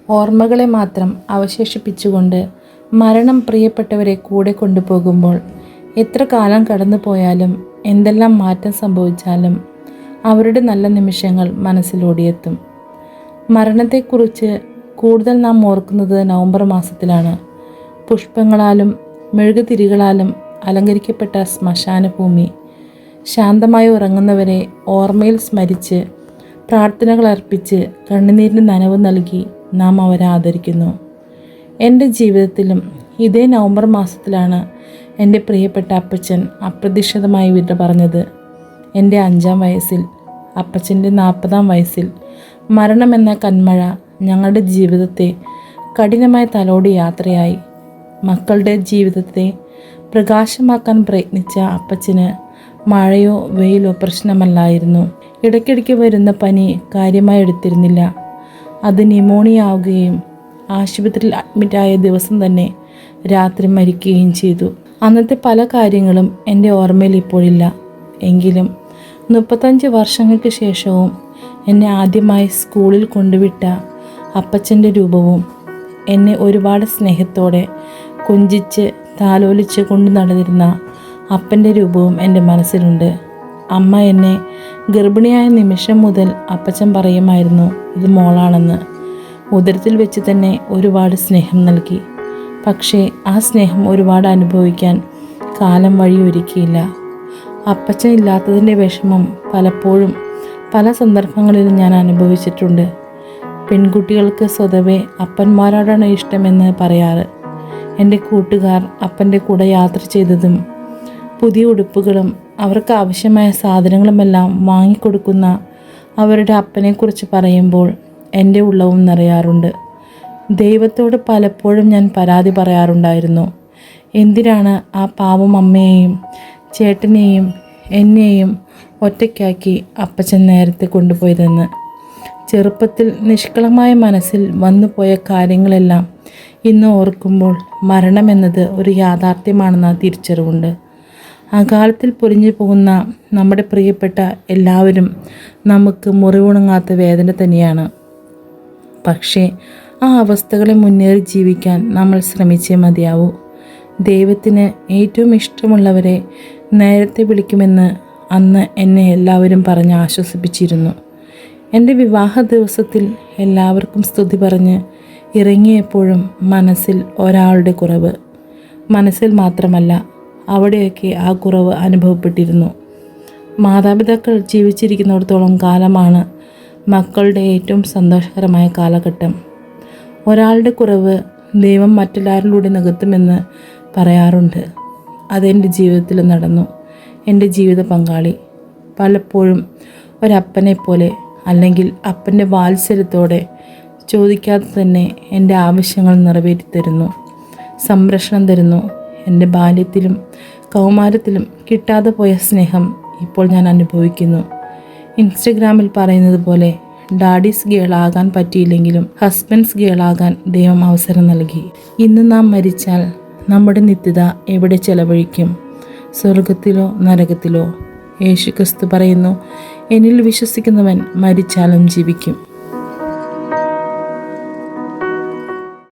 ഓർമ്മകളെ മാത്രം അവശേഷിപ്പിച്ചുകൊണ്ട് മരണം പ്രിയപ്പെട്ടവരെ കൂടെ കൊണ്ടുപോകുമ്പോൾ എത്ര കാലം കടന്നു പോയാലും എന്തെല്ലാം മാറ്റം സംഭവിച്ചാലും അവരുടെ നല്ല നിമിഷങ്ങൾ മനസ്സിലോടിയെത്തും. മരണത്തെക്കുറിച്ച് കൂടുതൽ നാം ഓർക്കുന്നത് നവംബർ മാസത്തിലാണ്. പുഷ്പങ്ങളാലും മെഴുകുതിരികളാലും അലങ്കരിക്കപ്പെട്ട ശ്മശാന ഭൂമി, ശാന്തമായി ഉറങ്ങുന്നവരെ ഓർമ്മയിൽ സ്മരിച്ച് പ്രാർത്ഥനകൾ അർപ്പിച്ച് കണ്ണുനീരിന് നനവ് നൽകി നാം അവരെ ആദരിക്കുന്നു. എൻ്റെ ജീവിതത്തിലും ഇതേ നവംബർ മാസത്തിലാണ് എൻ്റെ പ്രിയപ്പെട്ട അപ്പച്ചൻ അപ്രതീക്ഷിതമായി വിട പറഞ്ഞത്. എൻ്റെ 5-ാം വയസ്സിൽ, അപ്പച്ചൻ്റെ 40-ാം വയസ്സിൽ മരണമെന്ന കന്മഴ ഞങ്ങളുടെ ജീവിതത്തെ കഠിനമായി തലോടി യാത്രയായി. മക്കളുടെ ജീവിതത്തെ പ്രകാശമാക്കാൻ പ്രയത്നിച്ച അപ്പച്ചന് മഴയോ വെയിലോ പ്രശ്നമല്ലായിരുന്നു. ഇടയ്ക്കിടയ്ക്ക് വരുന്ന പനി കാര്യമായി എടുത്തിരുന്നില്ല. അത് ന്യൂമോണിയ ആവുകയും ആശുപത്രിയിൽ അഡ്മിറ്റായ ദിവസം തന്നെ രാത്രി മരിക്കുകയും ചെയ്തു. അന്നത്തെ പല കാര്യങ്ങളും എൻ്റെ ഓർമ്മയിൽ ഇപ്പോഴില്ല. എങ്കിലും 35 വർഷങ്ങൾക്ക് ശേഷവും എന്നെ ആദ്യമായി സ്കൂളിൽ കൊണ്ടുവിട്ട അപ്പച്ചൻ്റെ രൂപവും എന്നെ ഒരുപാട് സ്നേഹത്തോടെ കൊഞ്ചിച്ച് താലോലിച്ച് കൊണ്ടു നടന്നിരുന്ന അപ്പൻ്റെ രൂപവും എൻ്റെ മനസ്സിലുണ്ട്. അമ്മ എന്നെ ഗർഭിണിയായ നിമിഷം മുതൽ അപ്പച്ചൻ പറയുമായിരുന്നു ഇത് മോളാണെന്ന്. ഉദരത്തിൽ വെച്ച് തന്നെ ഒരുപാട് സ്നേഹം നൽകി. പക്ഷേ ആ സ്നേഹം ഒരുപാട് അനുഭവിക്കാൻ കാലം വഴിയൊരുക്കിയില്ല. അപ്പച്ചൻ ഇല്ലാത്തതിൻ്റെ വിഷമം പലപ്പോഴും പല സന്ദർഭങ്ങളിലും ഞാൻ അനുഭവിച്ചിട്ടുണ്ട്. പെൺകുട്ടികൾക്ക് സ്വതവേ അപ്പന്മാരോടാണ് ഇഷ്ടമെന്ന് പറയാറ്. എൻ്റെ കൂട്ടുകാർ അപ്പൻ്റെ കൂടെ യാത്ര ചെയ്തതും പുതിയ ഉടുപ്പുകളും അവർക്ക് ആവശ്യമായ സാധനങ്ങളുമെല്ലാം വാങ്ങിക്കൊടുക്കുന്ന അവരുടെ അപ്പനെക്കുറിച്ച് പറയുമ്പോൾ എൻ്റെ ഉള്ളവും നിറയാറുണ്ട്. ദൈവത്തോട് പലപ്പോഴും ഞാൻ പരാതി പറയാറുണ്ടായിരുന്നു. എന്തിനാണ് ആ പാവം അമ്മയെയും ചേട്ടനെയും എന്നെയും ഒറ്റയ്ക്കാക്കി അപ്പച്ചൻ നേരത്തെ കൊണ്ടുപോയതെന്ന്. ചെറുപ്പത്തിൽ നിഷ്കളമായ മനസ്സിൽ വന്നുപോയ കാര്യങ്ങളെല്ലാം ഇന്ന് ഓർക്കുമ്പോൾ മരണമെന്നത് ഒരു യാഥാർത്ഥ്യമാണെന്ന തിരിച്ചറിവുണ്ട്. അകാലത്തിൽ പൊലിഞ്ഞു പോകുന്ന നമ്മുടെ പ്രിയപ്പെട്ട എല്ലാവരും നമുക്ക് മുറിവുണങ്ങാത്ത വേദന തന്നെയാണ്. പക്ഷേ ആ അവസ്ഥകളെ മുന്നേറി ജീവിക്കാൻ നമ്മൾ ശ്രമിച്ചേ മതിയാവൂ. ദൈവത്തിന് ഏറ്റവും ഇഷ്ടമുള്ളവരെ നേരത്തെ വിളിക്കുമെന്ന് അന്ന് എന്നെ എല്ലാവരും പറഞ്ഞ് ആശ്വസിപ്പിച്ചിരുന്നു. എൻ്റെ വിവാഹ ദിവസത്തിൽ എല്ലാവർക്കും സ്തുതി പറഞ്ഞ് ഇറങ്ങിയപ്പോഴും മനസ്സിൽ ഒരാളുടെ കുറവ്. മനസ്സിൽ മാത്രമല്ല, അവിടെയൊക്കെ ആ കുറവ് അനുഭവപ്പെട്ടിരുന്നു. മാതാപിതാക്കൾ ജീവിച്ചിരിക്കുന്നിടത്തോളം കാലമാണ് മക്കളുടെ ഏറ്റവും സന്തോഷകരമായ കാലഘട്ടം. ഒരാളുടെ കുറവ് ദൈവം മറ്റെല്ലാവരിലൂടെ നികത്തുമെന്ന് പറയാറുണ്ട്. അതെൻ്റെ ജീവിതത്തിൽ നടന്നു. എൻ്റെ ജീവിത പങ്കാളി പലപ്പോഴും ഒരപ്പനെ പോലെ അല്ലെങ്കിൽ അപ്പൻ്റെ വാത്സല്യത്തോടെ ചോദിക്കാതെ തന്നെ എൻ്റെ ആവശ്യങ്ങൾ നിറവേറ്റി തരുന്നു, സംരക്ഷണം തരുന്നു. എൻ്റെ ബാല്യത്തിലും കൗമാരത്തിലും കിട്ടാതെ പോയ സ്നേഹം ഇപ്പോൾ ഞാൻ അനുഭവിക്കുന്നു. ഇൻസ്റ്റഗ്രാമിൽ പറയുന്നത് പോലെ ഡാഡീസ് ഗേൾ ആകാൻ പറ്റിയില്ലെങ്കിലും ഹസ്ബൻഡ്സ് ഗേൾ ആകാൻ ദൈവം അവസരം നൽകി. ഇന്ന് നാം മരിച്ചാൽ നമ്മുടെ നിത്യത എവിടെ ചെലവഴിക്കും? സ്വർഗത്തിലോ നരകത്തിലോ? യേശുക്രിസ്തു പറയുന്നു, എന്നിൽ വിശ്വസിക്കുന്നവൻ മരിച്ചാലും ജീവിക്കും.